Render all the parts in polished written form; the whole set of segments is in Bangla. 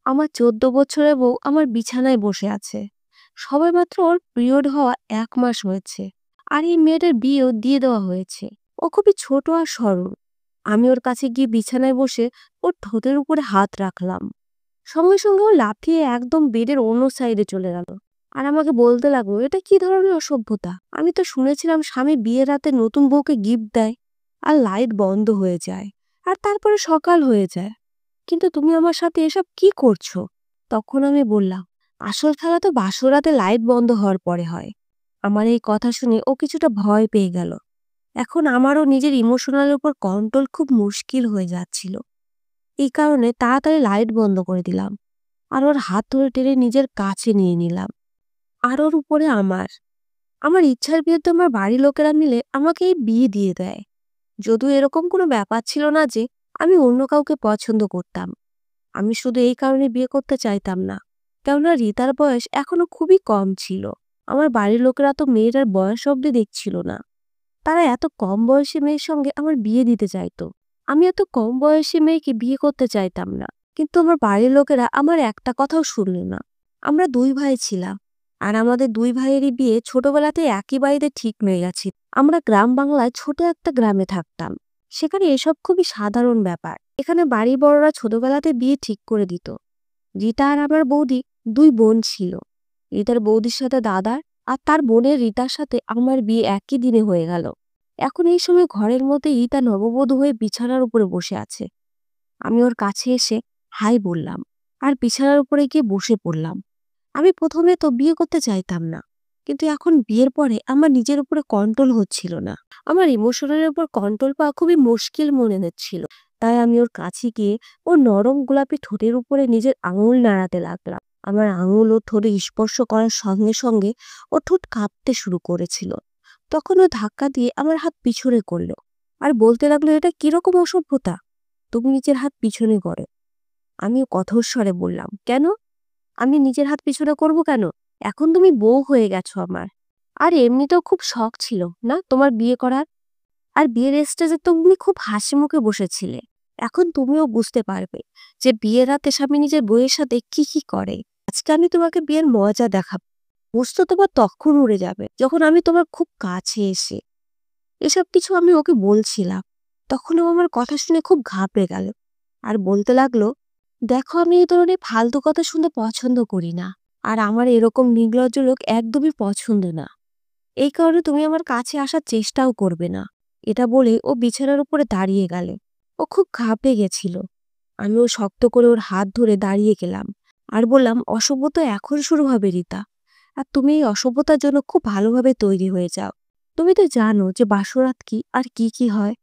আমার ১৪ বছরের বউ আমার বিছানায় বসে আছে। সবেমাত্র ওর পিরিয়ড হওয়া ১ মাস হয়েছে। আর এই মেয়েটার বিয়েও দিয়ে দেওয়া হয়েছে। ও খুবই ছোট আর সরল। আমি ওর কাছে গিয়ে বিছানায় বসে ওর ঠোঁটের উপরে হাত রাখলাম। সঙ্গে সঙ্গে ও লাফিয়ে একদম বেডের অন্য সাইডে চলে গেল। আর আমাকে বলতে লাগলো, এটা কি ধরনের অসভ্যতা? আমি তো শুনেছিলাম স্বামী বিয়ের রাতে নতুন বউকে গিফট দেয় আর লাইট বন্ধ হয়ে যায় আর তারপরে সকাল হয়ে যায়। কিন্তু তুমি আমার সাথে এসব কি করছো? তখন আমি বললাম, আসল খেলা তো বাসর রাতে লাইট বন্ধ হওয়ার পরে হয়। আমার এই কথা শুনে ও কিছুটা ভয় পেয়ে গেল। এখন আমারও নিজের ইমোশনালের উপর কন্ট্রোল খুব মুশকিল হয়ে যাচ্ছিল। এই কারণে তাড়াতাড়ি লাইট বন্ধ করে দিলাম আর ওর হাত ধরে টেনে নিজের কাছে নিয়ে নিলাম। আর ওর উপরে আমার আমার ইচ্ছার বিরুদ্ধে আমার বাড়ির লোকেরা মিলে আমাকে এই বিয়ে দিয়ে দেয়। যদিও এরকম কোনো ব্যাপার ছিল না যে আমি অন্য কাউকে পছন্দ করতাম। আমি শুধু এই কারণে বিয়ে করতে চাইতাম না, কেননা রিতার বয়স এখনো খুবই কম ছিল। আমার বাড়ির লোকেরা তো মেয়েটার বয়স অব্দি দেখছিল না। তারা এত কম বয়সী মেয়ের সঙ্গে আমার বিয়ে দিতে চাইতো। আমি এত কম বয়সী মেয়েকে বিয়ে করতে চাইতাম না। কিন্তু আমার বাড়ির লোকেরা আমার একটা কথাও শুনল না। আমরা ২ ভাই ছিলাম। আর আমাদের ২ ভাইয়েরই বিয়ে ছোটবেলাতে একই বাড়িতে ঠিক হয়ে গেছে। আমরা গ্রাম বাংলায় ছোট একটা গ্রামে থাকতাম। সেখানে এসব খুবই সাধারণ ব্যাপার। এখানে বাড়ি বড়রা ছোটবেলাতে বিয়ে ঠিক করে দিত। রিতা আর আমার বৌদি ২ বোন ছিল। রিতার বৌদির সাথে দাদার আর তার বোনের রিতার সাথে আমার বিয়ে একই দিনে হয়ে গেল। এখন এই সময় ঘরের মধ্যে রিতা নববধূ হয়ে বিছানার উপরে বসে আছে। আমি ওর কাছে এসে হাই বললাম আর বিছানার উপরে গিয়ে বসে পড়লাম। আমি প্রথমে তো বিয়ে করতে চাইতাম না, কিন্তু এখন বিয়ের পরে আমার নিজের উপরে কন্ট্রোল হচ্ছিল না। আমার ইমোশনের উপর কন্ট্রোল পাওয়া খুবই মুশকিল মনে হচ্ছিল। তাই আমি ওর কাছে গিয়ে ওর নরম গোলাপি ঠোঁটের উপরে নিজের আঙুল নাড়াতে লাগলাম। আমার আঙুল ও ঠোঁটে স্পর্শ করার সঙ্গে সঙ্গে ও ঠোঁট কাঁপতে শুরু করেছিল। তখন ও ধাক্কা দিয়ে আমার হাত পিছনে করলো আর বলতে লাগলো, এটা কিরকম অসভ্যতা? তুমি নিজের হাত পিছনে করো। আমি কঠোর স্বরে বললাম, কেন? আমি নিজের হাত পিছনে করব কেন? এখন তুমি বউ হয়ে গেছো আমার। আর এমনিতেও খুব শখ ছিল না তোমার বিয়ে করার? আর বিয়ের স্টেজে তুমি খুব হাসি মুখে বসেছিলে। এখন তুমিও বুঝতে পারবে যে বিয়ের রাতে স্বামী নিজের বউয়ের সাথে কি কি করে। আজকে আমি তোমাকে বিয়ের মজা দেখাবো। বুঝতে তোমার তখন উড়ে যাবে যখন আমি তোমার খুব কাছে এসে এসব কিছু আমি ওকে বলছিলাম। তখন ও আমার কথা শুনে খুব ঘাবড়ে গেল আর বলতে লাগলো, দেখো আমি এই ধরনের ফালতু কথা শুনতে পছন্দ করি না। আর আমার এরকম নির্লজ্জ লোক একদমই পছন্দ না। এই কারণে তুমি আমার কাছে আসার চেষ্টাও করবে না। এটা বলে ও বিছানার উপরে দাঁড়িয়ে গেল। ও খুব ঘাবড়ে গেছিল। আমিও শক্ত করে ওর হাত ধরে দাঁড়িয়ে গেলাম আর বললাম, অসভ্যতা এখন শুরু হবে রিতা। আর তুমি এই অসভ্যতার জন্য খুব ভালোভাবে তৈরি হয়ে যাও। তুমি তো জানো যে বাসরাত কি আর কি কি হয়।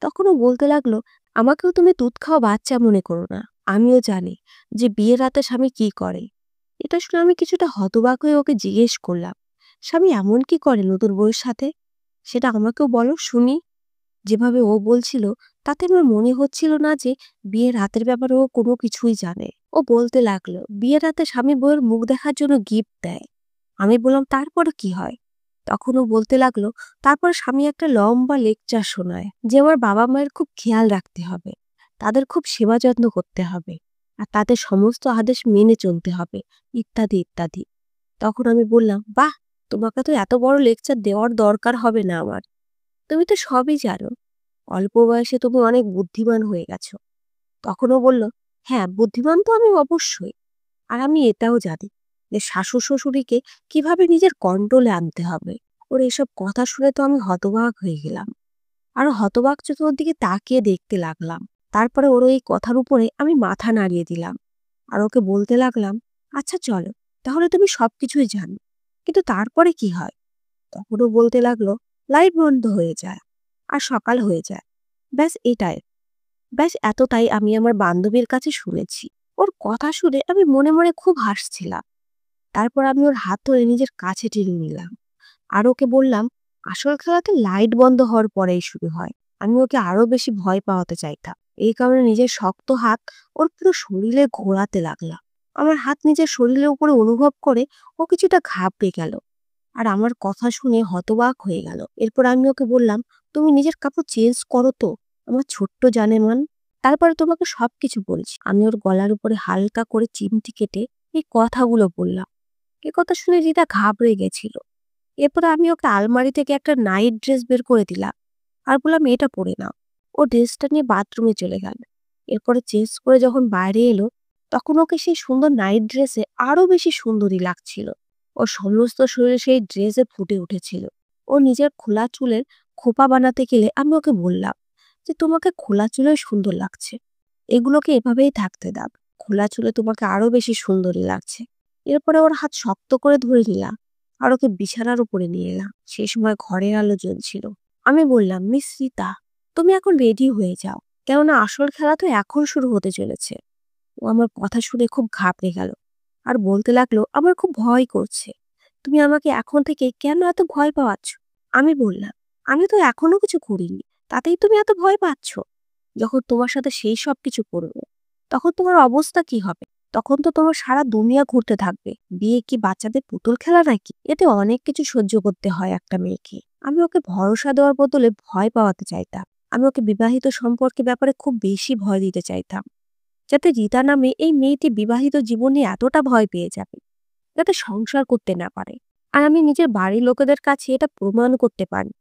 তখন ও বলতে লাগলো, আমাকেও তুমি দুধ খাওয়া বাচ্চা মনে করো না। আমিও জানি যে বিয়ের রাতে স্বামী কি করে। এটা শুনে আমি কিছুটা হতবাক হয়ে ওকে জিজ্ঞেস করলাম, স্বামী এমন কি করে নতুন বউয়ের সাথে? সেটা আমাকেও বলো শুনি। যেভাবে ও বলছিল তাতে আমার মনে হচ্ছিল না যে বিয়ের রাতের ব্যাপারে ও কোনো কিছুই জানে। ও বলতে লাগলো, বিয়ের রাতে স্বামী বউয়ের মুখ দেখার জন্য গিফট দেয়। আমি বললাম, তারপরে কি হয়? তখন ও বলতে লাগলো, তারপর স্বামী একটা লম্বা লেকচার শোনায় যে আমার বাবা মায়ের খুব খেয়াল রাখতে হবে, তাদের খুব সেবা যত্ন করতে হবে আর তাদের সমস্ত আদেশ মেনে চলতে হবে, ইত্যাদি ইত্যাদি। তখন আমি বললাম, বাহ, তোমাকে তো এত বড় লেকচার দেওয়ার দরকার হবে না আমার। তুমি তো সবই জানো। অল্প বয়সে তুমি অনেক বুদ্ধিমান হয়ে গেছো। তখনও বলল, হ্যাঁ, বুদ্ধিমান তো আমি অবশ্যই। আর আমি এটাও জানি যে শাশুড় শ্বশুরীকে কিভাবে নিজের কন্ট্রোলে আনতে হবে। ওর এসব কথা শুনে তো আমি হতবাক হয়ে গেলাম। আর হতবাক চোখে ওর দিকে তাকিয়ে দেখতে লাগলাম। তারপরে ওর এই কথার উপরে আমি মাথা নাড়িয়ে দিলাম আর ওকে বলতে লাগলাম, আচ্ছা চলো, তাহলে তুমি সবকিছুই জানো, কিন্তু তারপরে কি হয়? তখনও বলতে লাগলো, লাইট বন্ধ হয়ে যায় আর সকাল হয়ে যায়, ব্যাস এটাই। ব্যাস এতটাই আমি আমার বান্ধবীর কাছে শুনেছি। ওর কথা শুনে আমি মনে মনে খুব হাসছিলাম। তারপর আমি ওর হাত ধরে নিজের কাছে টেনে নিলাম আর ওকে বললাম, আসল খেলাতে লাইট বন্ধ হওয়ার পরেই শুরু হয়। আমি ওকে আরো বেশি ভয় পাওয়াতে চাইতাম। এই কারণে নিজের শক্ত হাত ওর পুরো শরীরে ঘোরাতে লাগলাম। আমার হাত নিজের শরীরের উপরে অনুভব করে ও কিছুটা ঘাবড়ে গেল আর আমার কথা শুনে হতবাক হয়ে গেল। এরপর আমি ওকে বললাম, তুমি নিজের কাপড় চেঞ্জ করো তো, আমার ছোট্ট জানেমান। তারপরে তোমাকে সবকিছু বলছি। আমি ওর গলার উপরে হালকা করে চিমটি কেটে এই কথাগুলো বললাম। এ কথা শুনে রিতা ঘাবড়ে গেছিল। এরপর আমি ওকে আলমারি থেকে একটা নাইট ড্রেস বের করে দিলাম আর বললাম, এটা পরে নাও। ও ড্রেসটা নিয়ে বাথরুমে চলে গেল। এরপরে চেঞ্জ করে যখন বাইরে এলো, তখন ওকে সেই সুন্দর নাইট ড্রেসে আরো বেশি সুন্দরী লাগছিল। ওর সমস্ত শরীরে সেই ড্রেসে ফুটে উঠেছিল। ও নিজের খোলা চুলের খোপা বানাতে গেলে আমি ওকে বললাম যে, তোমাকে খোলা চুলে সুন্দর লাগছে, এগুলোকে এভাবেই থাকতে দাও, খোলা চুলে তোমাকে আরো বেশি সুন্দরী লাগছে। এরপরে ওর হাত শক্ত করে ধরে নিলাম আর ওকে বিছানার উপরে নিয়ে এলাম। সেই সময় ঘরের আলো জ্বলছিল। আমি বললাম, মিস রিতা, তুমি এখন রেডি হয়ে যাও, কেননা আসল খেলা তো এখন শুরু হতে চলেছে। ও আমার কথা শুনে খুব ঘাবড়ে গেল আর বলতে লাগলো, আমার খুব ভয় করছে। তুমি আমাকে এখন থেকে কেন এত ভয় পাওয়াচ্ছ? আমি বললাম, আমি তো এখনো কিছু করিনি, তাতেই তুমি এত ভয় পাচ্ছ? যখন তোমার সাথে সেই সব কিছু করবো, তখন তোমার অবস্থা কি হবে? তখন তো তোমার সারা দুনিয়া ঘুরতে থাকবে। বিয়ে কি বাচ্চাদের পুতুল খেলা নাকি? এতে অনেক কিছু সহ্য করতে হয় একটা মেয়েকে। আমি ওকে ভরসা দেওয়ার বদলে ভয় পাওয়াতে চাইতাম। আমি ওকে বিবাহিত সম্পর্কের ব্যাপারে খুব বেশি ভয় দিতে চাইতাম, যাতে রিতা নামে এই মেয়েটি বিবাহিত জীবনে এতটা ভয় পেয়ে যাবে যাতে সংসার করতে না পারে। আর আমি নিজের বাড়ির লোকেদের কাছে এটা প্রমাণ করতে পারি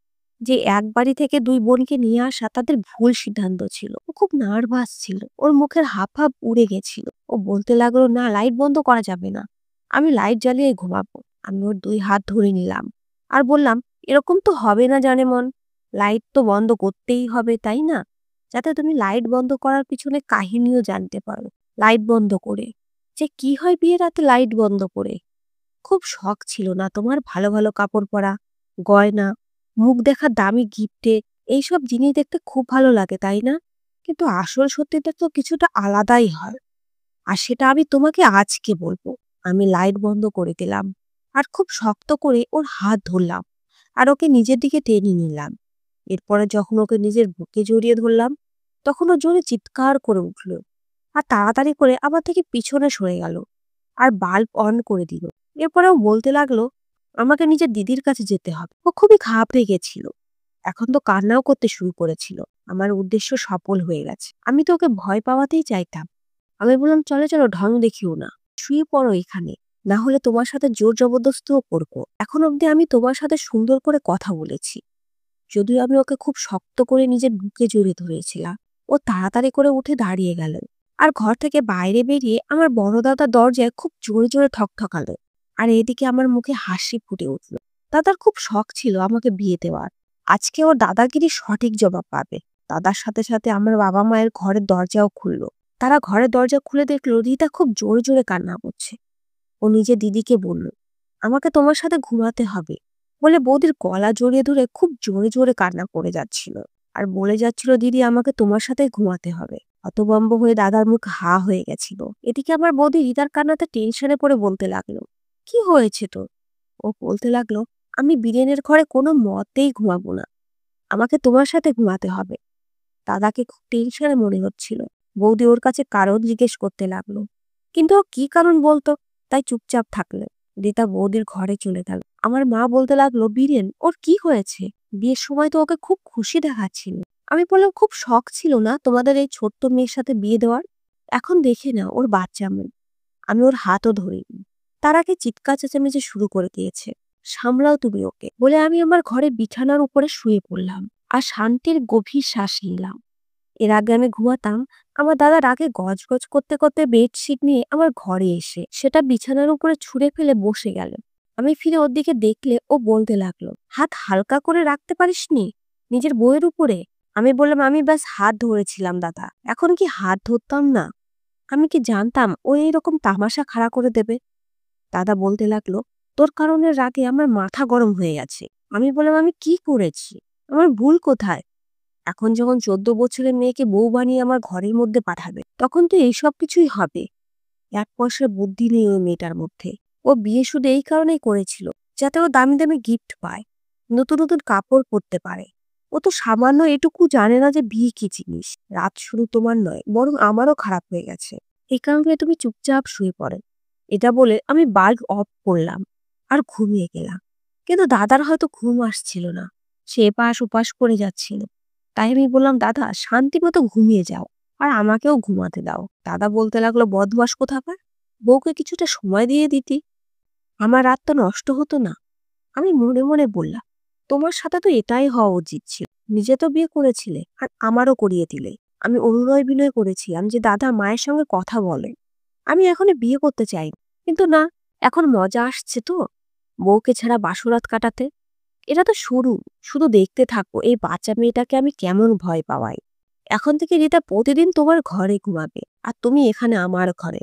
যে এক বাড়ি থেকে দুই বোনকে নিয়ে আসা তাদের ভুল সিদ্ধান্ত ছিল। ও খুব নার্ভাস ছিল, ওর মুখের হাব উড়ে গেছিল। ও বলতে লাগলো, না, লাইট বন্ধ করা যাবে না, আমি লাইট জ্বালিয়ে ঘুমাবো। আমি ওর দুই হাত ধরে নিলাম আর বললাম, এরকম তো হবে না জানে মন, লাইট তো বন্ধ করতেই হবে, তাই না? যাতে তুমি লাইট বন্ধ করার পিছনে কাহিনীও জানতে পারো। লাইট বন্ধ করে যে কি হয় বিয়ে রাতে লাইট বন্ধ করে? খুব শখ ছিল না তোমার ভালো ভালো কাপড় পরা, গয়না, মুখ দেখা দামি গিফটে? এইসব জিনিস দেখতে খুব ভালো লাগে, তাই না? কিন্তু আসল সত্যিটা তো কিছুটা আলাদাই হয়। আর সেটা আমি তোমাকে আজকে বলবো। আমি লাইট বন্ধ করে দিলাম আর খুব শক্ত করে ওর হাত ধরলাম আর ওকে নিজের দিকে টেনে নিলাম। এরপরে যখন ওকে নিজের বুকে জড়িয়ে ধরলাম, তখন ও জোরে চিৎকার করে উঠল আর তাড়াতাড়ি করে আমার থেকে পিছনে সরে গেল আর বাল্ব অন করে দিল। এরপরে ও বলতে লাগলো, আমাকে নিজের দিদির কাছে যেতে হবে। ও খুবই ঘাবড়ে গেছিল, এখন তো কান্নাও করতে শুরু করেছিল। আমার উদ্দেশ্য সফল হয়ে গেছে। আমি তো ওকে ভয় পাওয়াতেই চাইতাম। আমি বললাম, চলো চলো, ঢং দেখিও না, শুয়ে পড়ো এখানে, না হলে তোমার সাথে জোর জবরদস্তিও করবো। এখন অব্দি আমি তোমার সাথে সুন্দর করে কথা বলেছি। যদিও আমি ওকে খুব শক্ত করে নিজের বুকে জড়িয়ে ধরেছিলাম। ও তাড়াতাড়ি করে উঠে দাঁড়িয়ে গেল আর ঘর থেকে বাইরে বেরিয়ে আমার বড় দাদা দরজায় খুব জোরে জোরে ঠকঠকালো। আর এদিকে আমার মুখে হাসি ফুটে উঠল। দাদার খুব শখ ছিল আমাকে বিয়ে দেওয়ার। আজকে ওর দাদাগিরি সঠিক জবাব পাবে। দাদার সাথে সাথে আমার বাবা মায়ের ঘরের দরজাও খুললো। তারা ঘরের দরজা খুলে দেখলো রিতা খুব জোরে জোরে কান্না করছে। ও নিজে দিদিকে বলল, আমাকে তোমার সাথে ঘুমাতে হবে বলে বৌদির গলা জড়িয়ে ধরে খুব জোরে জোরে কান্না করে যাচ্ছিল আর বলে যাচ্ছিল, দিদি আমাকে তোমার সাথে ঘুমাতে হবে। হতভম্ব হয়ে দাদার মুখ হা হয়ে গেছিল। এদিকে আমার বৌদি রিতার কান্নাতে টেনশনে পড়ে বলতে লাগলো, কি হয়েছে তোর? ও বলতে লাগলো, আমি বীরেনের ঘরে কোনো মতেই ঘুমাবো না, আমাকে তোমার সাথে ঘুমাতে হবে। দাদাকে খুব টেনশনে মনে হচ্ছিল। বৌদি ওর কাছে কারণ জিজ্ঞেস করতে লাগলো, কিন্তু ও কি কারণ বলতো, তাই চুপচাপ থাকলো। রিতা বৌদির ঘরে চলে গেল। আমার মা বলতে লাগলো, বীরেন ওর কি হয়েছে? বিয়ের সময় তো ওকে খুব খুশি দেখাচ্ছিল। আমি বললাম, খুব শখ ছিল না তোমাদের এই ছোট্ট মেয়ের সাথে বিয়ে দেওয়ার? এখন দেখে না ওর বাচ্চা মেয়ে। আমি ওর হাতও ধরিনি। তার আগে চিৎকার চেঁচামেচি শুরু করে দিয়েছে, সামলাও তুমি ওকে বলে আমি আমার ঘরে বিছানার উপরে শুয়ে পড়লাম আর শান্তির গভীর শ্বাস নিলাম। এর আগে আমি ঘুমাতাম, আমার দাদা রাগে গজগজ করতে করতে বেডশিট নিয়ে আমার ঘরে এসে সেটা বিছানার উপরে ছুঁড়ে ফেলে বসে গেল। আমি ফিরে ওর দিকে দেখলে ও বলতে লাগলো, হাত হালকা করে রাখতে পারিসনি নিজের বইয়ের উপরে? আমি বললাম, আমি ব্যাস হাত ধরেছিলাম দাদা, এখন কি হাত ধরতাম না? আমি কি জানতাম ও এইরকম তামাশা খাড়া করে দেবে? দাদা বলতে লাগলো, তোর কারণে রাগে আমার মাথা গরম হয়ে গেছে। আমি বললাম, আমি কি করেছি? আমার ভুল কোথায়? এখন যখন 14 বছরের মেয়েকে বউ বানিয়ে আমার ঘরের মধ্যে পাঠাবে, তখন তো এইসব কিছুই হবে। এক পয়সার বুদ্ধি নেই ওই মেয়েটার মধ্যে। ও বিয়ে শুধু এই কারণেই করেছিল যাতে ও দামি দামি গিফট পায়, নতুন নতুন কাপড় পরতে পারে। ও তো সামান্য এটুকু জানে না যে বিয়ে কি জিনিস। রাত শুরু তোমার নয়, বরং আমারও খারাপ হয়ে গেছে। এই কারণে তুমি চুপচাপ শুয়ে পড়ে। এটা বলে আমি বাল্ব অফ করলাম আর ঘুমিয়ে গেলাম। কিন্তু দাদার হয়তো ঘুম আসছিল না, সে এপাশ ওপাশ করে যাচ্ছিল। তাই আমি বললাম, দাদা শান্তি মতো ঘুমিয়ে যাও, আর আমাকেও ঘুমাতে দাও। দাদা বলতে লাগলো, বদমাস কোথাকার, বউকে কিছুটা সময় দিয়ে দিতি, আমার রাত তো নষ্ট হতো না। আমি মনে মনে বললাম, তোমার সাথে তো এটাই হওয়া উচিত ছিল। নিজে তো বিয়ে করেছিলে আর আমারও করিয়ে দিলে। আমি অনুনয় বিনয় করেছিলাম যে দাদা মায়ের সঙ্গে কথা বলে, আমি এখনো বিয়ে করতে চাই। কিন্তু না, এখন মজা আসছে তো বউকে ছাড়া বাসরাত কাটাতে। এটা তো শুরু, শুধু দেখতে থাকো এই বাচ্চা মেয়েটাকে আমি কেমন ভয় পাওয়াই। এখন থেকে রিতা প্রতিদিন তোমার ঘরে ঘুমাবে আর তুমি এখানে আমার ঘরে।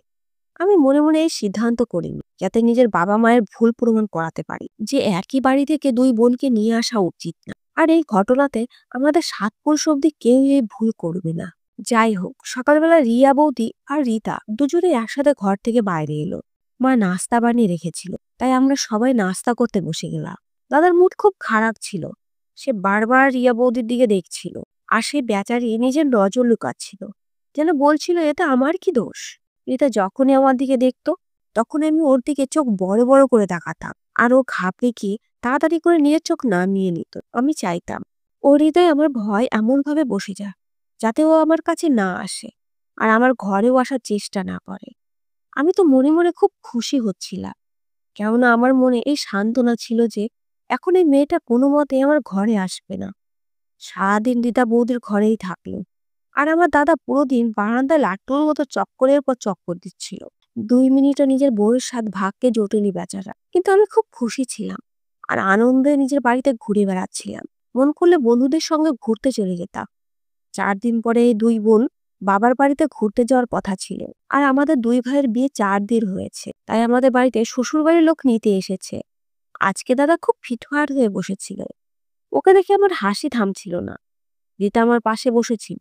আমি মনে মনে এই সিদ্ধান্ত করিনি যাতে নিজের বাবা মায়ের ভুল প্রমাণ করাতে পারি যে একই বাড়ি থেকে দুই বোনকে নিয়ে আসা উচিত না। আর এই ঘটনাতে আমাদের ৭ পুরুষ অব্দি কেউ এই ভুল করবে না। যাই হোক, সকালবেলা রিয়া বৌদি আর রিতা দুজনে একসাথে ঘর থেকে বাইরে এলো। মা নাস্তা বানিয়ে রেখেছিল, তাই আমরা সবাই নাস্তা করতে বসে গেলাম। দাদার মুড খুব খারাপ ছিল, সে বারবার রিয়া বৌদির দিকে দেখছিল আর সে বেচারি নিজের নজর লুকাচ্ছিল, যেন বলছিল এতে আমার কি দোষ। রিতা যখনই আমার দিকে দেখতো তখন আমি ওর দিকে চোখ বড় বড় করে তাকাতাম আর ও ঘাবড়ে কি তাড়াতাড়ি করে নিজের চোখ নামিয়ে নিত। আমি চাইতাম ওর হৃদয়ে আমার ভয় এমন ভাবে বসে যায় যাতে ও আমার কাছে না আসে আর আমার ঘরেও আসার চেষ্টা না করে। আমি তো মনে মনে খুব খুশি হচ্ছিলাম, কেননা আমার মনে এই সান্ত্বনা ছিল যে এখন এই মেয়েটা কোনো মতে আমার ঘরে আসবে না। সারাদিন রিতা বৌদির ঘরেই থাকলো আর আমার দাদা পুরো দিন বারান্দায় লাট্টুর মতো চক্করের পর চক্কর দিচ্ছিল। ২ মিনিটও নিজের বউয়ের সাথ ভাগকে জোটেনি বেচারা। কিন্তু আমি খুব খুশি ছিলাম আর আনন্দে নিজের বাড়িতে ঘুরে বেড়াচ্ছিলাম। মন করলে বন্ধুদের সঙ্গে ঘুরতে চলে যেতাম। ৪ দিন পরে এই দুই বোন বাবার বাড়িতে ঘুরতে যাওয়ার কথা ছিল। আর আমাদের দুই ভাইয়ের বিয়ে ৪ দিন হয়েছে, তাই আমাদের বাড়িতে শ্বশুর বাড়ির লোক নিতে এসেছে। আজকে দাদা খুব ফিটফাট হয়ে বসেছিল, ওকে দেখে আমার হাসি থামছিল না। রিতা আমার পাশে বসেছিল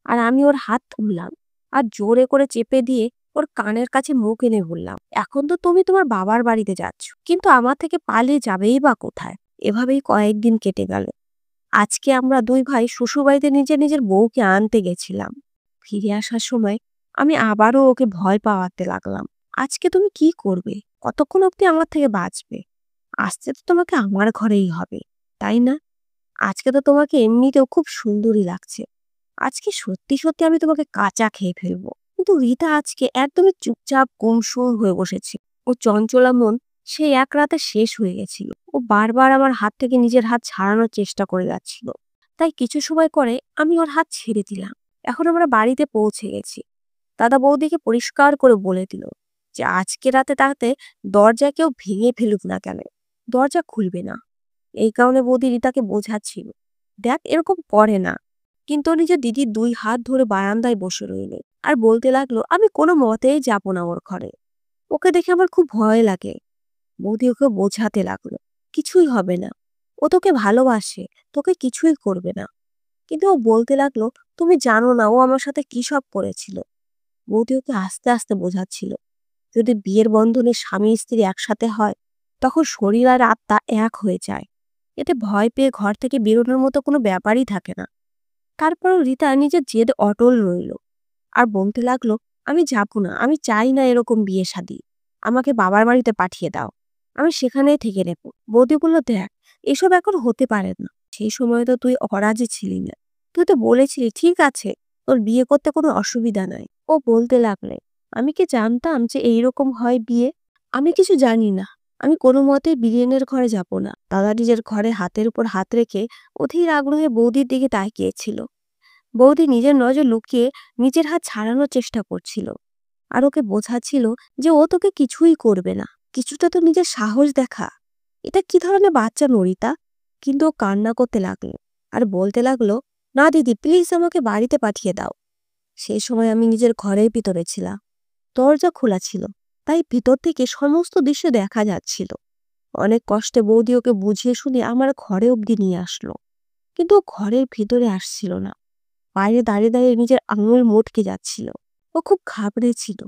আর আমি ওর হাত তুললাম আর জোরে করে চেপে দিয়ে ওর কানের কাছে মুখ এনে বললাম, এখন তো তুমি তোমার বাবার বাড়িতে যাচ্ছ, কিন্তু আমার থেকে পালিয়ে যাবেই বা কোথায়। এভাবেই কয়েকদিন কেটে গেল। আজকে আমরা দুই ভাই শ্বশুরবাড়িতে নিজের নিজের বউকে আনতে গেছিলাম। ফিরে আসার সময় আমি আবারও ওকে ভয় পাওয়াতে লাগলাম। আজকে তুমি কি করবে, কতক্ষণ অব্দি আমার থেকে বাঁচবে? আসতে তো তোমাকে আমার ঘরেই হবে, তাই না? আজকে তো তোমাকে এমনিতেও খুব সুন্দরী লাগছে। আজকে সত্যি সত্যি আমি তোমাকে কাঁচা খেয়ে ফেলবো। কিন্তু রিতা আজকে একদমই চুপচাপ গুমসুম হয়ে বসেছে। ও চঞ্চলা মন সেই এক রাতে শেষ হয়ে গেছিল। ও বারবার আমার হাত থেকে নিজের হাত ছাড়ানোর চেষ্টা করে যাচ্ছিল। তাই কিছু সময় করে আমি ওর হাত ছেড়ে দিলাম। এখন আমরা বাড়িতে পৌঁছে গেছি। দাদা বৌদিকে পরিষ্কার করে বলে দিল যে আজকে রাতে তাতে দরজা কেউ ভেঙে ফেলুক না কেন, দরজা খুলবে না। এই কারণে বৌদি রিতাকে বোঝাচ্ছিল, দেখ এরকম করে না। কিন্তু ও নিজের দিদির ২ হাত ধরে বারান্দায় বসে রইল আর বলতে লাগলো, আমি কোনো মতেই যাবো না ওর ঘরে। ওকে দেখে আমার খুব ভয় লাগে। বৌদি ওকে বোঝাতে লাগলো, কিছুই হবে না, ও তোকে ভালোবাসে, তোকে কিছুই করবে না। কিন্তু ও বলতে লাগলো, তুমি জানো না ও আমার সাথে কি সব করেছিল। বৌদি ওকে আস্তে আস্তে বোঝাচ্ছিল, যদি বিয়ের বন্ধনে স্বামী স্ত্রী একসাথে হয় তখন শরীর আর আত্মা এক হয়ে যায়। এতে ভয় পেয়ে ঘর থেকে বেরোনোর মতো কোনো ব্যাপারই থাকে না। তারপরও রিতা নিজের জেদ অটল রইল আর বলতে লাগলো, আমি যাবো না, আমি চাই না এরকম বিয়ে শাদী, আমাকে বাবার বাড়িতে পাঠিয়ে দাও, আমি সেখানেই থেকে নেব। বৌদি বলল, দেখ এসব এখন হতে পারে না, সেই সময় তো তুই অরাজি ছিলি না, তুই তো বলেছিলি ঠিক আছে তোর বিয়ে করতে কোনো অসুবিধা নাই। ও বলতে লাগলে, আমি কি জানতাম যে এইরকম হয় বিয়ে? আমি কিছু জানি না, আমি কোনো মতে বিরিয়ানের ঘরে যাব না। দাদা নিজের ঘরে হাতের উপর হাত রেখে অধীর আগ্রহে বৌদির দিকে তাকিয়েছিল। বৌদি নিজের নজর লুকিয়ে নিজের হাত ছাড়ানোর চেষ্টা করছিল আর ওকে বোঝাচ্ছিল যে ও তোকে কিছুই করবে না, কিছুটা তো নিজের সাহস দেখা। এটা কি ধরনের বাচ্চা নরিতা? কিন্তু ও কান্না করতে লাগলো আর বলতে লাগলো, না দিদি প্লিজ আমাকে বাড়িতে পাঠিয়ে দাও। সেই সময় আমি নিজের ঘরের ভিতরে ছিলাম, দরজা খোলা ছিল, তাই ভিতর থেকে সমস্ত দৃশ্য দেখা যাচ্ছিল। অনেক কষ্টে বৌদি ওকে বুঝিয়ে শুনে আমার ঘরে অব্দি নিয়ে আসলো, কিন্তু ও ঘরের ভিতরে আসছিল না, বাইরে দাঁড়িয়ে দাঁড়িয়ে নিজের আঙুল মটকে যাচ্ছিল। ও খুব ঘাবড়েছিল,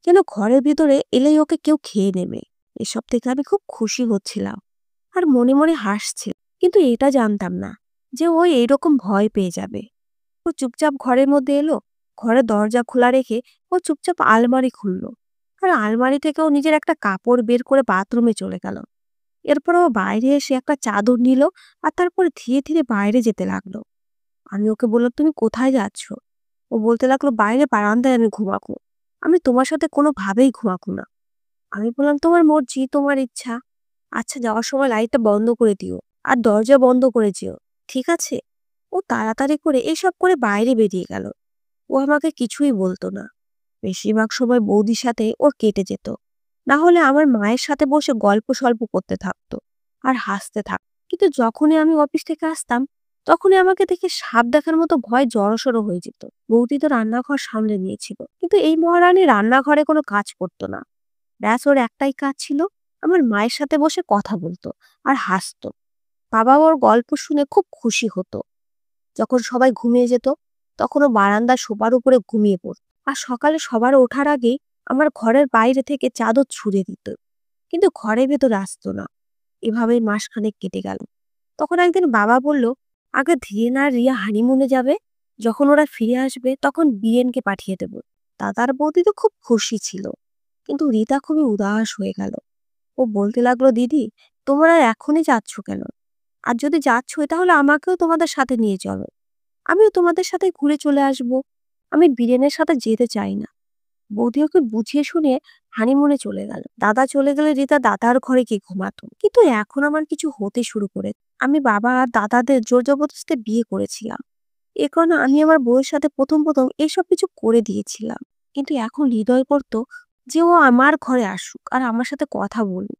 যেন ঘরের ভিতরে এলেই ওকে কেউ খেয়ে নেবে। এসব থেকে আমি খুব খুশি হচ্ছিলাম আর মনে মনে হাসছিল, কিন্তু এটা জানতাম না যে ও এইরকম ভয় পেয়ে যাবে। ও চুপচাপ ঘরের মধ্যে এলো, ঘরের দরজা খোলা রেখে ও চুপচাপ আলমারি খুললো আর আলমারি থেকে ও নিজের একটা কাপড় বের করে বাথরুমে চলে গেল। এরপর ও বাইরে এসে একটা চাদর নিল আর তারপর ধীরে ধীরে বাইরে যেতে লাগলো। আমি ওকে বললাম, তুমি কোথায় যাচ্ছ? ও বলতে লাগলো, বাইরে বারান্দায় আমি ঘুমাবো। আমি তোমার সাথে কোনোভাবেই ঘুমাবো না। আমি বললাম, তোমার মর্জি, তোমার ইচ্ছা। আচ্ছা, যাওয়ার সময় লাইটটা বন্ধ করে দিও। আর দরজা বন্ধ করে যেও। ঠিক আছে? ও তাড়াতাড়ি করে এসব করে বাইরে বেরিয়ে গেল। ও আমাকে কিছুই বলতো না। বেশিরভাগ সময় বৌদির সাথে ওর কেটে যেত। না হলে আমার মায়ের সাথে বসে গল্প সল্প করতে থাকতো আর হাসতে থাকতো। কিন্তু যখনই আমি অফিস থেকে আসতাম, তখনই আমাকে দেখে সাপ দেখার মতো ভয় জড়সড় হয়ে যেত। বৌদি তো রান্নাঘর সামলে নিয়েছিল, কিন্তু এই মহারানী রান্নাঘরে কোনো কাজ করতো না। ব্যাস, ওর একটাই কাজ ছিল, আমার মায়ের সাথে বসে কথা বলতো আর হাসতো। বাবা ওর গল্প শুনে খুব খুশি হতো। যখন সবাই ঘুমিয়ে যেত, তখন ও বারান্দার সোফার উপরে ঘুমিয়ে পড়ত। আর সকালে সবার ওঠার আগেই আমার ঘরের বাইরে থেকে চাদর ছুঁড়ে দিত, কিন্তু ঘরের ভেতরে আসতো না। এভাবেই মাসখানেক কেটে গেল। তখন একদিন বাবা বলল, আগে ধীরেন আর রিয়া হানিমুনে যাবে, যখন ওরা ফিরে আসবে তখন বীরেনকে পাঠিয়ে দেব। দাদার বৌদি তো খুব খুশি ছিল, কিন্তু রিতা খুবই উদাস হয়ে গেল। ও বলতে লাগলো, দিদি, তোমরা এখনই যাচ্ছ কেন? আর যদি যাচ্ছই তাহলে আমাকেও তোমাদের সাথে নিয়ে চলো। আমিও তোমাদের সাথে ঘুরে চলে আসব। আমি বীরেনের সাথে যেতে চাই না। বৌদি ওকে বুঝিয়ে শুনে হানিমুনে চলে গেল। দাদা চলে গেলে রিতা দাদার ঘরে গিয়ে ঘুমাতো। কিন্তু এখন আমার কিছু হতে শুরু করে। আমি বাবা আর দাদাদের জোর জবরদস্তি বিয়ে করেছিলাম। এ কারণে আমি আমার বউয়ের সাথে প্রথম প্রথম এইসব কিছু করে দিয়েছিলাম। কিন্তু এখন হৃদয় করতো যে ও আমার ঘরে আসুক আর আমার সাথে কথা বলুক।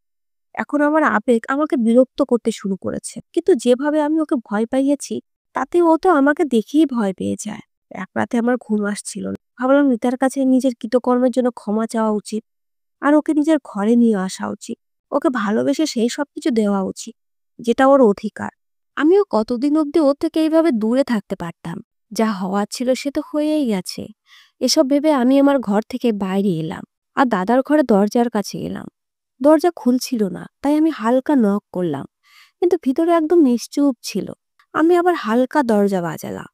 এখন আমার আবেগ আমাকে বিরক্ত করতে শুরু করেছে। কিন্তু যেভাবে আমি ওকে ভয় পাইয়েছি, তাতে ও তো আমাকে দেখেই ভয় পেয়ে যায়। এক রাতে আমার ঘুম আসছিল না। ভাবলাম রিতার কাছে নিজের কৃতকর্মের জন্য ক্ষমা চাওয়া উচিত, আর ওকে নিজের ঘরে নিয়ে আসা উচিত। ওকে ভালোবেসে সেই সবকিছু দেওয়া উচিত যেটা ওর অধিকার। আমিও কতদিন অব্দি ওর থেকে এইভাবে দূরে থাকতে পারতাম। যা হওয়ার ছিল সে তো হয়েই গেছে। এসব ভেবে আমি আমার ঘর থেকে বাইরে এলাম আর দাদার ঘরে দরজার কাছে গেলাম। দরজা খুলছিল না, তাই আমি হালকা নক করলাম, কিন্তু ভিতরে একদম নিশ্চুপ ছিল। আমি আবার হালকা দরজা বাজালাম,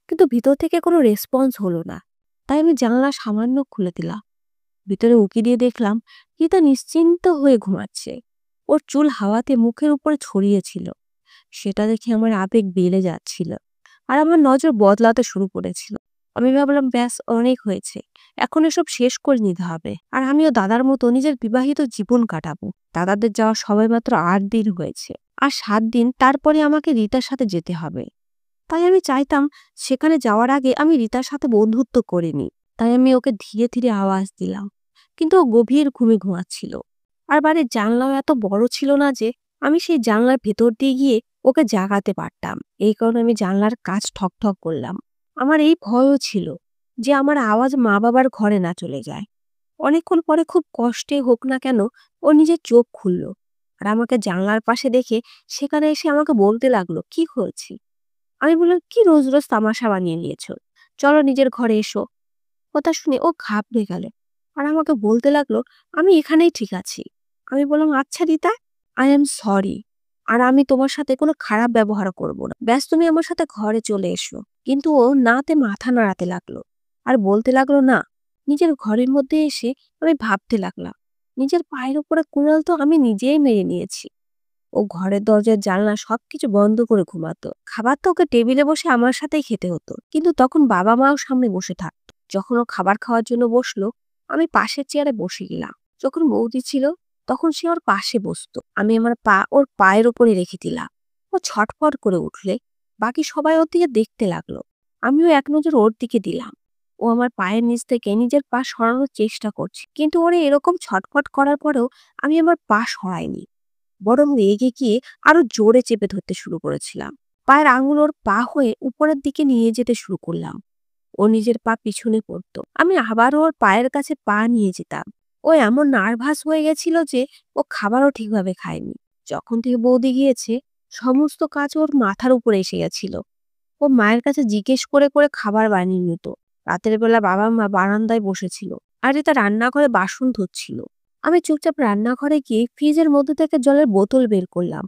কিন্তু ভিতর থেকে কোনো রেসপন্স হলো না। তাই আমি জানলা সামান্য খুলে দিলাম। ভিতরে উকি দিয়ে দেখলাম রিতা নিশ্চিন্ত হয়ে ঘুমাচ্ছে। ওর চুল হাওয়াতে মুখের উপরে ছড়িয়েছিল। সেটা দেখে আমার আবেগ বেড়ে যাচ্ছিল আর আমার নজর বদলাতে শুরু করেছিল। আমি ভাবলাম, ব্যাস, অনেক হয়েছে। এখন এসব শেষ করে নিতে হবে। আর আমিও দাদার মতো নিজের বিবাহিত জীবন কাটাবো। দাদাদের যাওয়া সবে মাত্র 8 দিন হয়েছে, আর 7 দিন তারপরে আমাকে রিতার সাথে যেতে হবে। তাই আমি চাইতাম সেখানে যাওয়ার আগে আমি রিতার সাথে বন্ধুত্ব করে নিই। তাই আমি ওকে ধীরে ধীরে আওয়াজ দিলাম, কিন্তু ও গভীর ঘুমে ঘুমাচ্ছিল। আর বাড়ির জানলাও এত বড় ছিল না যে আমি সেই জানলার ভেতর দিয়ে গিয়ে ওকে জাগাতে পারতাম। এই কারণে আমি জানলার কাজ ঠক ঠক করলাম। আমার এই ভয়ও ছিল যে আমার আওয়াজ মা বাবার ঘরে না চলে যায়। অনেকক্ষণ পরে খুব কষ্টে হোক না কেন ও নিজের চোখ খুলল, আর আমাকে জানলার পাশে দেখে সেখানে এসে আমাকে বলতে লাগলো, কি হয়েছে? আমি বললাম, কি রোজ রোজ তামাশা বানিয়ে নিয়েছো, চলো নিজের ঘরে এসো। কথা শুনে ও ঘাবড়ে গেল আর আমাকে বলতে লাগলো, আমি এখানেই ঠিক আছি। আমি বললাম, আচ্ছা রিতা, আই এম সরি, আর আমি তোমার সাথে কোনো খারাপ ব্যবহার করব না। ব্যাস, তুমি আমার সাথে ঘরে চলে এসো। কিন্তু ও নাতে মাথা নাড়াতে লাগলো আর বলতে লাগলো, না। নিজের ঘরের মধ্যে এসে আমি ভাবতে লাগলাম, নিজের পায়ের উপরে কুড়াল তো আমি নিজেই মেরে নিয়েছি। ও ঘরের দরজার জানলা সবকিছু বন্ধ করে ঘুমাতো। খাবার তো ওকে টেবিলে বসে আমার সাথেই খেতে হতো, কিন্তু তখন বাবা মাও সামনে বসে থাকতো। যখন ও খাবার খাওয়ার জন্য বসলো, আমি পাশের চেয়ারে বসে গেলাম। যখন বৌদি ছিল, তখন সে ওর পাশে বসতো। আমি আমার পা ওর পায়ের ওপরে রেখে দিলাম। ও ছটফট করে উঠলে বাকি সবাই ওর দিকে দেখতে লাগলো। আমিও এক নজর ওর দিকে দিলাম। ও আমার পায়ের নিচ থেকে নিজের পা সরানোর চেষ্টা করছে, কিন্তু ওরে এরকম ছটফট করার পরেও আমি আমার পা সরাইনি, বরং রেগে গিয়ে আরো জোরে চেপে ধরতে শুরু করেছিলাম। পায়ের আঙুল ওর পা হয়ে উপরের দিকে নিয়ে যেতে শুরু করলাম। ও নিজের পা পিছনে পড়তো, আমি আবারও ওর পায়ের কাছে পা নিয়ে যেতাম। ও এমন নার্ভাস হয়ে গেছিল যে ও খাবারও ঠিকভাবে খায়নি। যখন থেকে বৌদি গিয়েছে, সমস্ত কাজ ওর মাথার উপরে এসে গেছিল। ও মায়ের কাছে জিজ্ঞেস করে করে খাবার বানিয়ে নিত। রাতের বেলা বাবা মা বারান্দায় বসেছিল আর এটা রান্নাঘরে বাসন ধুচ্ছিল। আমি চুপচাপ রান্নাঘরে গিয়ে ফ্রিজের মধ্যে থেকে জলের বোতল বের করলাম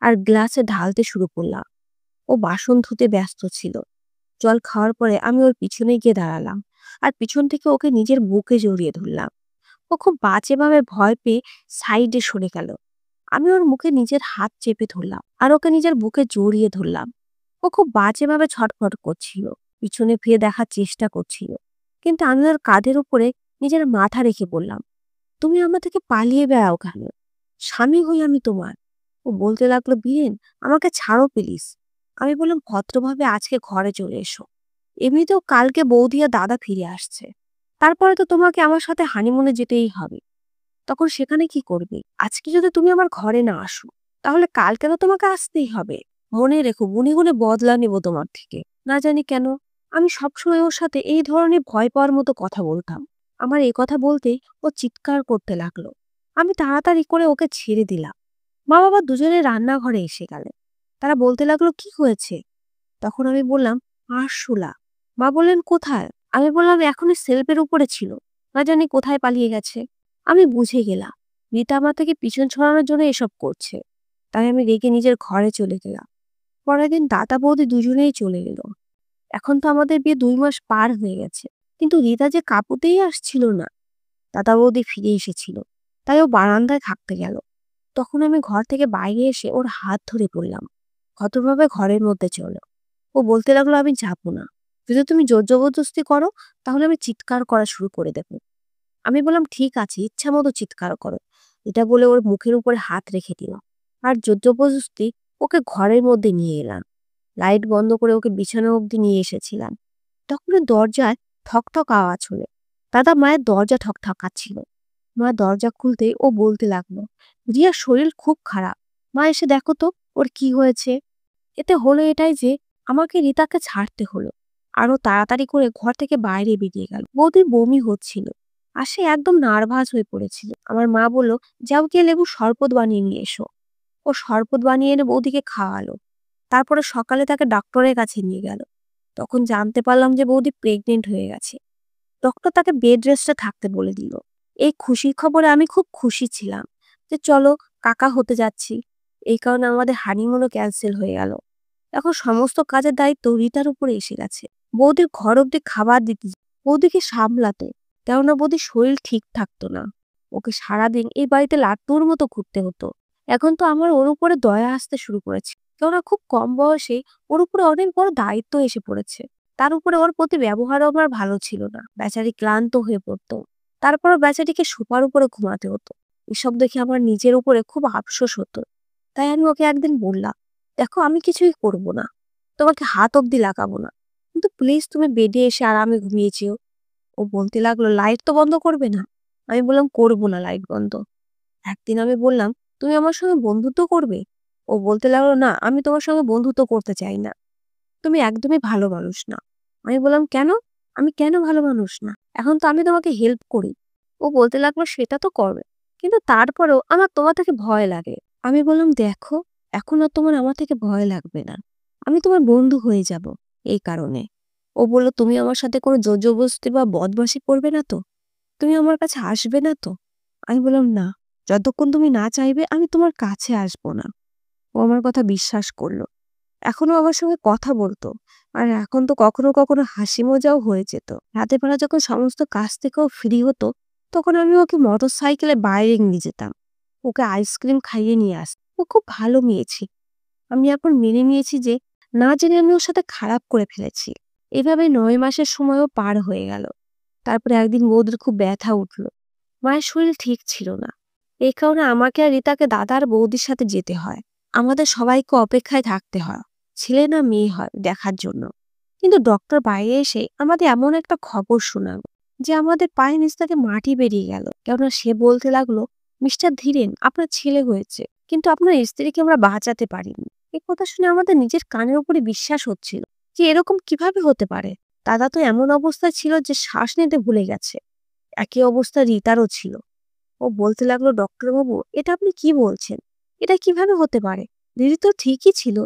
আর গ্লাসে ঢালতে শুরু করলাম। ও বাসন ধুতে ব্যস্ত ছিল। জল খাওয়ার পরে আমি ওর পিছনে গিয়ে দাঁড়ালাম আর পিছন থেকে ওকে নিজের বুকে জড়িয়ে ধরলাম। ও খুব বাজেভাবে ভয় পেয়ে সাইডে সরে গেল। আমি ওর মুখে নিজের হাত চেপে ধরলাম আর ওকে নিজের বুকে জড়িয়ে ধরলাম। ও খুব বাজেভাবে ছটফট করছিল। পিছনে ফিরে দেখার চেষ্টা করছিল, কিন্তু আমি ওর কাঁধের উপরে নিজের মাথা রেখে বললাম, তুমি আমার থেকে পালিয়ে বেড়াও কেন? স্বামী হই আমি তোমার। ও বলতে লাগলো, বীরেন, আমাকে ছাড়ো প্লিজ। আমি বললাম, ভদ্রভাবে আজকে ঘরে চলে এসো। এমনিতেও কালকে বৌদি আর দাদা ফিরে আসছে। তারপরে তো তোমাকে আমার সাথে হানিমুনে যেতেই হবে। তখন সেখানে কি করবে? আজকে যদি তুমি আমার ঘরে না আসো, তাহলে কালকে তো তোমাকে আসতেই হবে। মনে রেখো, গুনে গুনে বদলা নেব তোমার থেকে। না জানি কেন আমি সবসময় ওর সাথে এই ধরনের ভয় পাওয়ার মতো কথা বলতাম। আমার এই কথা বলতেই ও চিৎকার করতে লাগলো। আমি তাড়াতাড়ি করে ওকে ছেড়ে দিলাম। মা বাবা দুজনে রান্নাঘরে এসে গেলেন। তারা বলতে লাগলো, কি হয়েছে? তখন আমি বললাম, আরশোলা। মা বললেন, কোথায়? আমি বললাম, এখনই সেলফের উপরে ছিল, না জানি কোথায় পালিয়ে গেছে। আমি বুঝে গেলাম রীতা আমার থেকে পিছন ছড়ানোর জন্য এসব করছে। তাই আমি রেগে নিজের ঘরে চলে গেলাম। পরের দিন দাদা বৌদি দুজনেই চলে এলো। এখন তো আমাদের বিয়ে 2 মাস পার হয়ে গেছে, কিন্তু রীতা যে কাপুতেই আসছিল না। দাদা বৌদি ফিরে এসেছিল, তাই ও বারান্দায় থাকতে গেল। তখন আমি ঘর থেকে বাইরে এসে ওর হাত ধরে পড়লাম, ভদ্রভাবে ঘরের মধ্যে চলো। ও বলতে লাগলো, আমি যাবো না। যদি তুমি জোর জবরদস্তি করো, তাহলে আমি চিৎকার করা শুরু করে দেবো। আমি বললাম, ঠিক আছে, ইচ্ছা মতো চিৎকার করো। এটা বলে ওর মুখের উপরে হাত রেখে দিলাম, আর জোর জবরদস্তি ওকে ঘরের মধ্যে নিয়ে এলাম। লাইট বন্ধ করে ওকে বিছানা অবধি নিয়ে এসেছিলাম। তখন দরজায় ঠকঠক আওয়াজ হলো। দাদা মায়ের দরজা ঠকঠকাচ্ছিল। মা দরজা খুলতেই ও বলতে লাগলো, রিয়ার শরীর খুব খারাপ। মা, এসে দেখো তো ওর কি হয়েছে। এতে হলো এটাই যে আমাকে রিতাকে ছাড়তে হলো। আরো তাড়াতাড়ি করে ঘর থেকে বাইরে বেরিয়ে গেল। বৌদির বমি হচ্ছিল, আর সে একদম নার্ভাস হয়ে পড়েছিল। আমার মা বলল, যাও গিয়ে লেবু শরবত বানিয়ে নিয়ে এসো। ও শরবত বানিয়ে এনে বৌদিকে খাওয়ালো। তারপরে সকালে তাকে ডক্টরের কাছে নিয়ে গেল। তখন জানতে পারলাম যে বৌদি প্রেগনেন্ট হয়ে গেছে। ডক্টর তাকে বেড রেস্টে থাকতে বলে দিল। এই খুশির খবরে আমি খুব খুশি ছিলাম যে চলো, কাকা হতে যাচ্ছি। এই কারণে আমাদের হানিমুনও ক্যান্সেল হয়ে গেল। এখন সমস্ত কাজের দায়িত্ব রিতার উপরে এসে গেছে। বৌদির ঘর অব্দি খাবার দিতে, বৌদিকে সামলাতে, কেননা বৌদির শরীর ঠিক থাকতো না। ওকে সারাদিন এই বাড়িতে লাট্টুর মতো ঘুরতে হতো। এখন তো আমার ওর উপরে দয়া আসতে শুরু করেছে, কেননা খুব কম বয়সে ওর উপরে অনেক বড় দায়িত্ব এসে পড়েছে। তার উপরে ওর প্রতি ব্যবহারও আমার ভালো ছিল না। বেচারি ক্লান্ত হয়ে পড়তো। তারপরও বেচারিকে সোফার উপরে ঘুমাতে হতো। এসব দেখে আমার নিজের উপরে খুব আফসোস হতো। তাই আমি ওকে একদিন বললাম, দেখো, আমি কিছুই করব না, তোমাকে হাত অব্দি লাগাবো না, কিন্তু প্লিজ তুমি বেডে এসে আরামে ঘুমিয়েছিও। ও বলতে লাগলো, লাইট তো বন্ধ করবে না। আমি বললাম, করবো না লাইট বন্ধ। একদিন আমি বললাম, তুমি আমার সঙ্গে বন্ধুত্ব করবে? ও বলতে লাগলো, না, আমি তোমার সঙ্গে বন্ধুত্ব করতে চাই না। তুমি একদমই ভালো মানুষ না। আমি বললাম, কেন? আমি কেন ভালো মানুষ না? এখন তো আমি তোমাকে হেল্প করি। ও বলতে লাগলো, সেটা তো করবে, কিন্তু তারপরেও আমার তোমার থেকে ভয় লাগে। আমি বললাম, দেখো, এখন আর তোমার আমার থেকে ভয় লাগবে না। আমি তোমার বন্ধু হয়ে যাব এই কারণে। ও বলল, তুমি আমার সাথে কোনো জোর জবরদস্তি বা বদমাশি করবে না তো? তুমি আমার কাছে আসবে না তো? আমি বললাম, না, যতক্ষণ তুমি না চাইবে আমি তোমার কাছে আসবো না। ও আমার কথা বিশ্বাস করলো। এখনো আমার সঙ্গে কথা বলতো। আর এখন তো কখনো কখনো হাসি মজাও হয়ে যেত। রাতের বেলা যখন সমস্ত কাজ থেকেও ফ্রি হতো, তখন আমি ওকে মোটর সাইকেলে বাইরে নিয়ে যেতাম। ওকে আইসক্রিম খাইয়ে নিয়ে আসতাম। ও খুব ভালো মেয়ে ছিল। আমি এখন মেনে নিয়েছি যে না জেনে আমি ওর সাথে খারাপ করে ফেলেছি। এভাবে 9 মাসের সময়ও পার হয়ে গেল। তারপরে একদিন বৌদির খুব ব্যথা উঠলো। মায়ের শরীর ঠিক ছিল না। এই কারণে আমাকে আর রিতাকে দাদা আর বৌদির সাথে যেতে হয়। আমাদের সবাইকে অপেক্ষায় থাকতে হয়, ছেলে না মেয়ে হয় দেখার জন্য। কিন্তু ডক্টর বাইরে এসে আমাদের এমন একটা খবর শোনাল যে আমাদের পায়ের নিচ থেকে মাটি বেরিয়ে গেল। কেননা সে বলতে লাগলো, মিস্টার ধীরেন, আপনার ছেলে হয়েছে, কিন্তু আপনার স্ত্রীকে আমরা বাঁচাতে পারিনি। এই কথা শুনে আমাদের নিজের কানের উপরে বিশ্বাস হচ্ছিল যে এরকম কিভাবে হতে পারে। দাদা তো এমন অবস্থায় ছিল যে শ্বাস নিতে ভুলে গেছে। একই অবস্থা রিতারও ছিল। ও বলতে লাগলো, ডক্টর বাবু, এটা আপনি কি বলছেন? এটা কিভাবে হতে পারে? দিদি তো ঠিকই ছিল।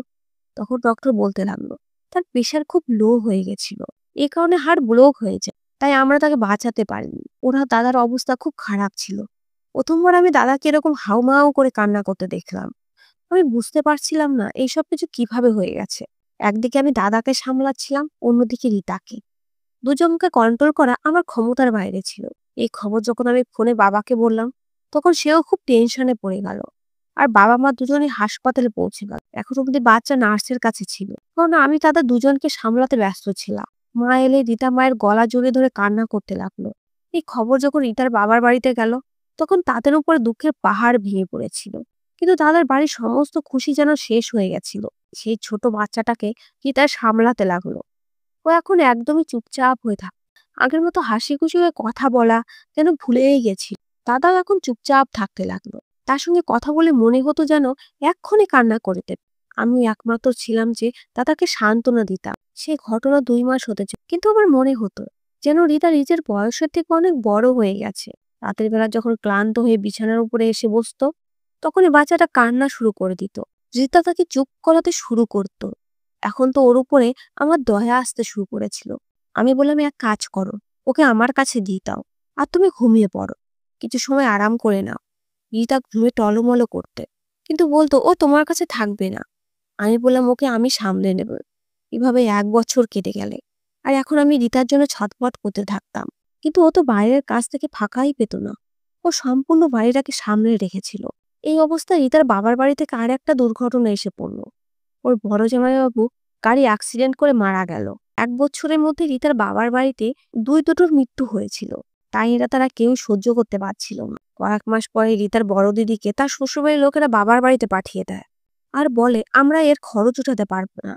তখন ডক্টর বলতে লাগলো, তার প্রেশার খুব লো হয়ে গেছিল। এই কারণে হার্ট ব্লক হয়ে যায়। তাই আমরা তাকে বাঁচাতে পারিনি। ওরা দাদার অবস্থা খুব খারাপ ছিল। প্রথমবার আমি দাদাকে এরকম হাউমাউ করে কান্না করতে দেখলাম। আমি বুঝতে পারছিলাম না এইসব কিছু কিভাবে হয়ে গেছে। একদিকে আমি দাদাকে সামলাচ্ছিলাম, অন্যদিকে রিতাকে। দুজনকে কন্ট্রোল করা আমার ক্ষমতার বাইরে ছিল। এই খবর যখন আমি ফোনে বাবাকে বললাম, তখন সেও খুব টেনশনে পড়ে গেল। আর বাবা মা দুজনেই হাসপাতালে পৌঁছে গেল। এখন অব্দি বাচ্চা নার্সের কাছে ছিল, কারণ আমি তাদের দুজনকে সামলাতে ব্যস্ত ছিলাম। মা এলে রিতা মায়ের গলা জড়িয়ে ধরে কান্না করতে লাগলো। এই খবর যখন রিতার বাবার বাড়িতে গেল, তখন তাদের উপরে দুঃখের পাহাড় ভেঙে পড়েছিল। কিন্তু তাদের বাড়ির সমস্ত খুশি যেন শেষ হয়ে গেছিল। সেই ছোট বাচ্চাটাকে রিতা সামলাতে লাগলো। ও এখন একদমই চুপচাপ হয়ে থাকে। আগের মতো হাসি খুশি হয়ে কথা বলা যেন ভুলেই গেছিল। দাদাও এখন চুপচাপ থাকতে লাগলো। তার সঙ্গে কথা বলে মনে হতো যেন এক্ষুনি কান্না করে দেবে। আমি একমাত্র ছিলাম যে দাদাকে সান্ত্বনা দিতাম। সেই ঘটনা 2 মাস হতে চলে, কিন্তু আমার মনে হতো যেন রিতা নিজের বয়সের থেকে অনেক বড় হয়ে গেছে। রাতের বেলা যখন ক্লান্ত হয়ে বিছানার উপরে এসে বসতো, তখনই বাচ্চাটা কান্না শুরু করে দিত। রিতা তাকে চুপ করাতে শুরু করতো। এখন তো ওর উপরে আমার দয়া আসতে শুরু করেছিল। আমি বললাম, এক কাজ করো, ওকে আমার কাছে দিয়ে দাও, আর তুমি ঘুমিয়ে পড়ো, কিছু সময় আরাম করে নাও। রিতা ঘুমে টলমলো করতে, কিন্তু বলতো ও তোমার কাছে থাকবে না। আমি বললাম, ওকে আমি সামলে নেব। এভাবে 1 বছর কেটে গেলে, আর এখন আমি রিতার জন্য ছটফট করতে থাকতাম। কিন্তু ও তো বাইরের কাজ থেকে ফাঁকাই পেত না। ও সম্পূর্ণ বাড়িটাকে সামলে রেখেছিল। এই অবস্থায় রিতার বাবার বাড়ি থেকে আর একটা দুর্ঘটনা এসে পড়লো। ওর বড় জামাইবাবু গাড়ি অ্যাক্সিডেন্ট করে মারা গেল। 1 বছরের মধ্যে রিতার বাবার বাড়িতে দুটোর মৃত্যু হয়েছিল। তাই এরা তারা কেউ সহ্য করতে পারছিল না। কয়েক মাস পরে রিতার বড় দিদিকে তার শ্বশুরবাড়ির লোকেরা বাবার বাড়িতে পাঠিয়ে দেয়, আর বলে আমরা এর খরচ উঠাতে পারবো না।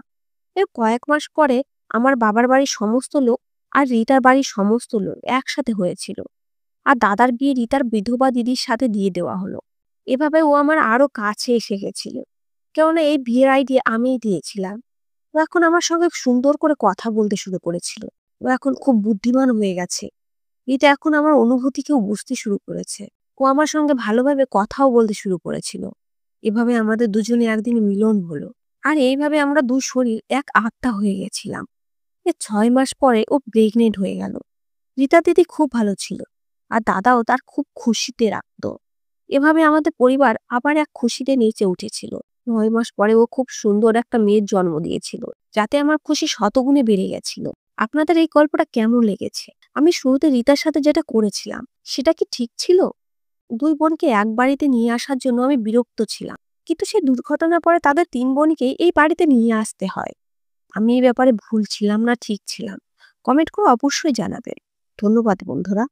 এর কয়েক মাস পরে আমার বাবার বাড়ির সমস্ত লোক আর রিতার বাড়ির সমস্ত লোক একসাথে হয়েছিল, আর দাদার বিয়ে রিতার বিধবা দিদির সাথে দিয়ে দেওয়া হলো। এভাবে ও আমার আরো কাছে এসে গেছিল, কেননা এই বিয়ের আইডিয়া আমিই দিয়েছিলাম। ও এখন আমার সঙ্গে সুন্দর করে কথা বলতে শুরু করেছিল। ও এখন খুব বুদ্ধিমান হয়ে গেছে। এটা এখন আমার অনুভূতিকেও বুঝতে শুরু করেছে। ও আমার সঙ্গে ভালোভাবে কথাও বলতে শুরু করেছিল। এভাবে আমাদের দুজনে একদিন মিলন হলো। আর এইভাবে আমরা শরীর এক আত্মা হয়ে গেছিলাম। 6 মাস পরে ও প্রেগনেন্ট হয়ে গেল। রীতা দিদি খুব ভালো ছিল, আর দাদাও তার খুব খুশিতে রাখতো। এভাবে আমাদের পরিবার আবার এক খুশিতে নিচে উঠেছিল। 9 মাস পরে ও খুব সুন্দর একটা মেয়ের জন্ম দিয়েছিল, যাতে আমার খুশি শতগুণে বেড়ে গেছিল। আপনাদের এই গল্পটা কেমন লেগেছে? আমি শুরুতে রিতার সাথে যেটা করেছিলাম, সেটা কি ঠিক ছিল? 2 বোনকে এক বাড়িতে নিয়ে আসার জন্য আমি বিরক্ত ছিলাম, কিন্তু সেই দুর্ঘটনার পরে তাদের 3 বোনকে এই বাড়িতে নিয়ে আসতে হয়। আমি এই ব্যাপারে ভুল ছিলাম না ঠিক ছিলাম? কমেন্ট করে অবশ্যই জানাবে। ধন্যবাদ বন্ধুরা।